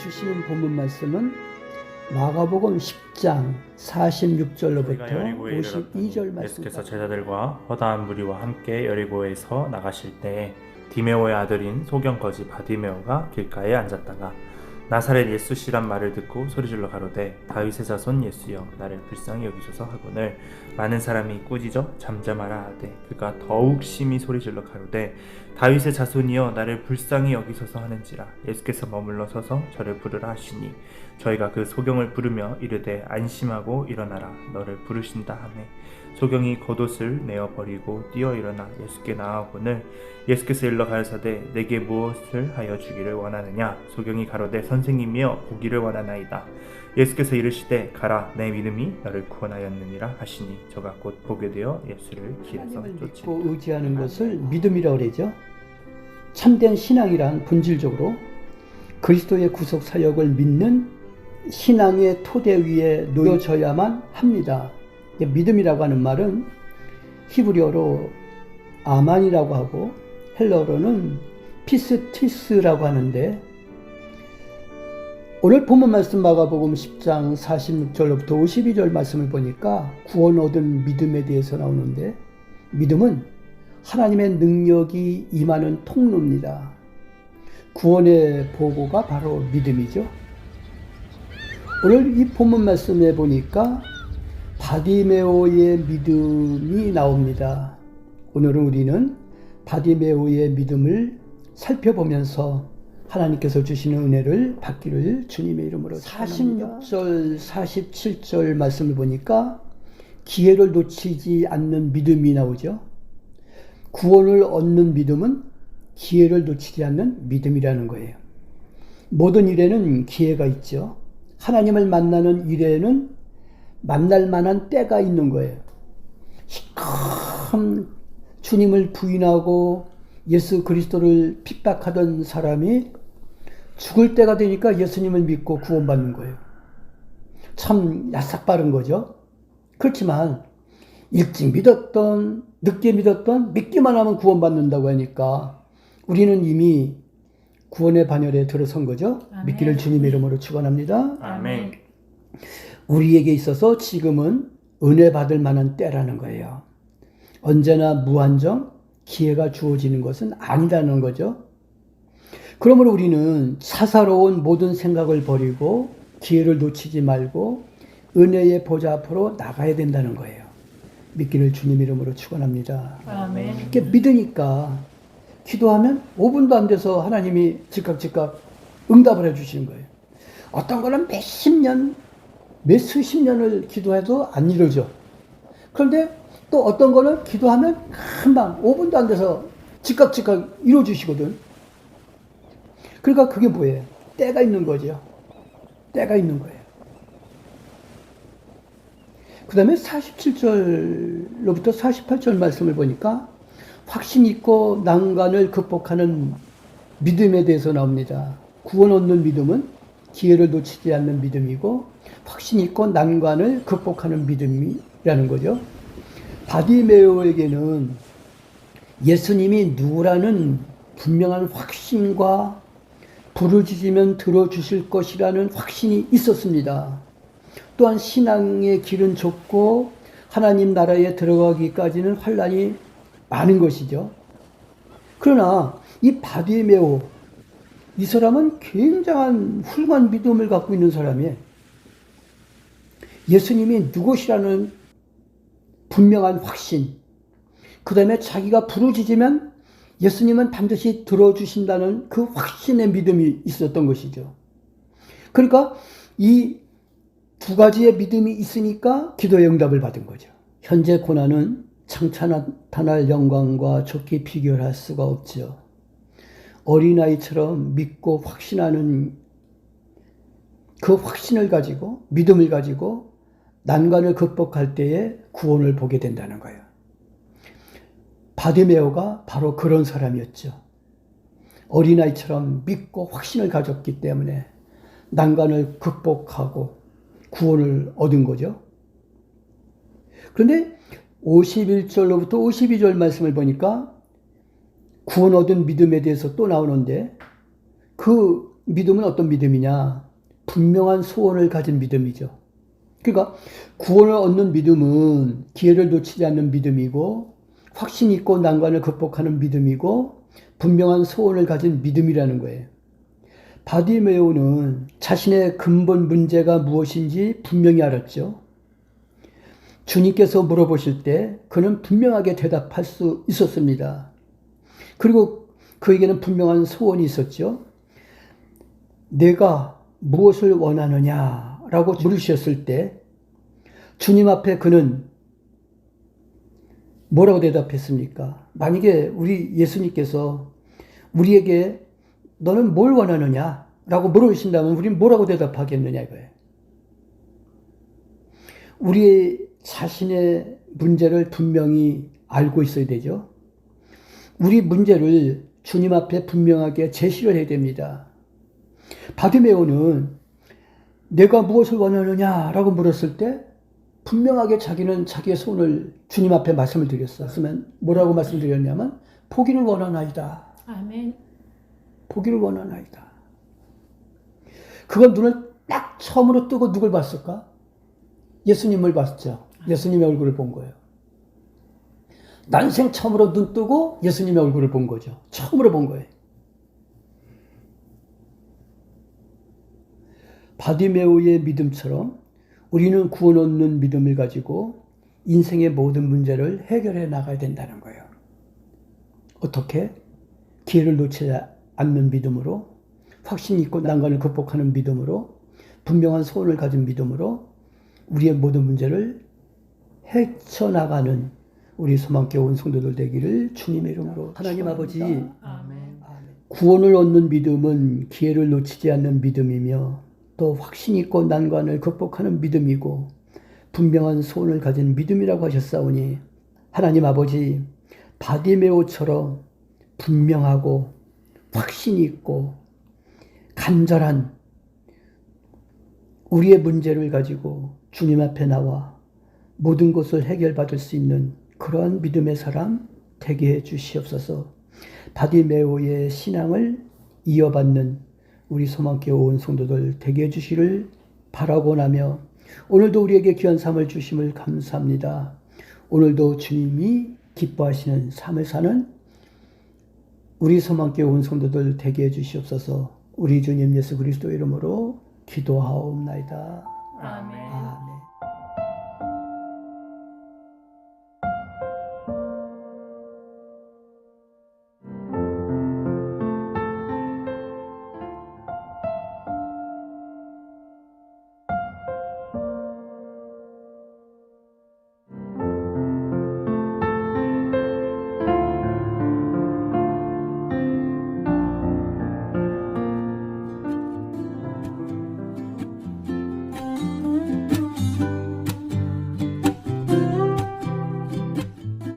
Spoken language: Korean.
주시는 본문 말씀은 마가복음 10장 46절로부터 여리고에 52절 말씀. 예수께서 제자들과 허다한 무리와 함께 여리고에서 나가실 때에 디메오의 아들인 소경거지 바디메오가 길가에 앉았다가 나사렛 예수시란 말을 듣고 소리질러 가로되 다윗의 자손 예수여 나를 불쌍히 여기소서 하거늘 많은 사람이 꾸짖어 잠잠하라 하되 그가 더욱 심히 소리질러 가로되 다윗의 자손이여 나를 불쌍히 여기소서 하는지라 예수께서 머물러 서서 저를 부르라 하시니 저희가 그 소경을 부르며 이르되 안심하고 일어나라 너를 부르신다 하매 소경이 겉옷을 내어 버리고 뛰어 일어나 예수께 나아오거늘 예수께서 일러 가라사대 내게 무엇을 하여 주기를 원하느냐 소경이 가로되 선생님이여 보기를 원하나이다 예수께서 이르시되 가라 내 믿음이 너를 구원하였느니라 하시니 저가 곧 보게 되어 예수를 길에서 하나님을 믿고 쫓으니 의지하는 것을 믿음이라고 그러죠. 참된 신앙이란 본질적으로 그리스도의 구속 사역을 믿는 신앙의 토대 위에 놓여져야만 합니다. 믿음이라고 하는 말은 히브리어로 아만이라고 하고 헬러어로는 피스티스라고 하는데, 오늘 본문 말씀 마가복음 10장 46절로부터 52절 말씀을 보니까 구원 얻은 믿음에 대해서 나오는데, 믿음은 하나님의 능력이 임하는 통로입니다. 구원의 보고가 바로 믿음이죠. 오늘 이 본문 말씀에 보니까 바디메오의 믿음이 나옵니다. 오늘은 우리는 바디메오의 믿음을 살펴보면서 하나님께서 주시는 은혜를 받기를 주님의 이름으로 46절, 47절 말씀을 보니까 기회를 놓치지 않는 믿음이 나오죠. 구원을 얻는 믿음은 기회를 놓치지 않는 믿음이라는 거예요. 모든 일에는 기회가 있죠. 하나님을 만나는 일에는 만날 만한 때가 있는 거예요. 시커먼 주님을 부인하고 예수 그리스도를 핍박하던 사람이 죽을 때가 되니까 예수님을 믿고 구원받는 거예요. 참 야삭빠른 거죠. 그렇지만 일찍 믿었던 늦게 믿었던 믿기만 하면 구원받는다고 하니까 우리는 이미 구원의 반열에 들어선 거죠. 아멘. 믿기를 주님의 이름으로 축원합니다. 아멘. 우리에게 있어서 지금은 은혜 받을 만한 때라는 거예요. 언제나 무한정 기회가 주어지는 것은 아니라는 거죠. 그러므로 우리는 사사로운 모든 생각을 버리고 기회를 놓치지 말고 은혜의 보좌 앞으로 나가야 된다는 거예요. 믿기를 주님 이름으로 축원합니다. 아멘. 이렇게 믿으니까 기도하면 5분도 안 돼서 하나님이 즉각 응답을 해주시는 거예요. 어떤 거는 몇십 년, 몇 수십 년을 기도해도 안 이루어져. 그런데 또 어떤 거는 기도하면 금방 5분도 안 돼서 즉각 이루어주시거든. 그러니까 그게 뭐예요? 때가 있는 거죠. 때가 있는 거예요. 그 다음에 47절로부터 48절 말씀을 보니까 확신 있고 난관을 극복하는 믿음에 대해서 나옵니다. 구원 얻는 믿음은 기회를 놓치지 않는 믿음이고 확신 있고 난관을 극복하는 믿음이라는 거죠. 바디메오에게는 예수님이 누구라는 분명한 확신과 부르짖으면 들어주실 것이라는 확신이 있었습니다. 또한 신앙의 길은 좁고 하나님 나라에 들어가기까지는 환난이 많은 것이죠. 그러나 이 바디메오, 이 사람은 굉장한 훌륭한 믿음을 갖고 있는 사람이에요. 예수님이 누구시라는 분명한 확신, 그 다음에 자기가 부르짖으면 예수님은 반드시 들어주신다는 그 확신의 믿음이 있었던 것이죠. 그러니까 이 두 가지의 믿음이 있으니까 기도의 응답을 받은 거죠. 현재 고난은 장차 나타날 영광과 좋게 비교할 수가 없죠. 어린아이처럼 믿고 확신하는 그 확신을 가지고 믿음을 가지고 난관을 극복할 때에 구원을 보게 된다는 거예요. 바디메오가 바로 그런 사람이었죠. 어린아이처럼 믿고 확신을 가졌기 때문에 난관을 극복하고 구원을 얻은 거죠. 그런데 51절로부터 52절 말씀을 보니까 구원 얻은 믿음에 대해서 또 나오는데 그 믿음은 어떤 믿음이냐? 분명한 소원을 가진 믿음이죠. 그러니까 구원을 얻는 믿음은 기회를 놓치지 않는 믿음이고 확신 있고 난관을 극복하는 믿음이고 분명한 소원을 가진 믿음이라는 거예요. 바디메오는 자신의 근본 문제가 무엇인지 분명히 알았죠. 주님께서 물어보실 때 그는 분명하게 대답할 수 있었습니다. 그리고 그에게는 분명한 소원이 있었죠. 내가 무엇을 원하느냐라고 물으셨을 때 주님 앞에 그는 뭐라고 대답했습니까? 만약에 우리 예수님께서 우리에게 너는 뭘 원하느냐라고 물으신다면 우리는 뭐라고 대답하겠느냐 이거예요. 우리 자신의 문제를 분명히 알고 있어야 되죠. 우리 문제를 주님 앞에 분명하게 제시를 해야 됩니다. 바디메오는 내가 무엇을 원하느냐라고 물었을 때 분명하게 자기는 자기의 소원을 주님 앞에 말씀을 드렸어요. 그러면 뭐라고 말씀드렸냐면 포기를 원하나이다. 아멘. 포기를 원하나이다. 그건 눈을 딱 처음으로 뜨고 누굴 봤을까? 예수님을 봤죠. 예수님의 얼굴을 본 거예요. 난생 처음으로 눈 뜨고 예수님의 얼굴을 본 거죠. 처음으로 본 거예요. 바디메오의 믿음처럼 우리는 구원 얻는 믿음을 가지고 인생의 모든 문제를 해결해 나가야 된다는 거예요. 어떻게? 기회를 놓치지 않는 믿음으로, 확신 있고 난관을 극복하는 믿음으로, 분명한 소원을 가진 믿음으로 우리의 모든 문제를 헤쳐나가는 우리 소망교회 온 성도들 되기를 주님의 이름으로 하나님 아버지, 아멘. 구원을 얻는 믿음은 기회를 놓치지 않는 믿음이며 또 확신 있고 난관을 극복하는 믿음이고 분명한 소원을 가진 믿음이라고 하셨사오니 하나님 아버지, 바디메오처럼 분명하고 확신 있고 간절한 우리의 문제를 가지고 주님 앞에 나와 모든 것을 해결받을 수 있는 그러한 믿음의 사람 되게 해 주시옵소서. 바디메오의 신앙을 이어받는 우리 소망교회 온 성도들 되게 해 주시를 바라고 나며 오늘도 우리에게 귀한 삶을 주심을 감사합니다. 오늘도 주님이 기뻐하시는 삶을 사는 우리 소망교회 온 성도들 되게 해 주시옵소서. 우리 주님 예수 그리스도 이름으로 기도하옵나이다. 아멘. 아멘.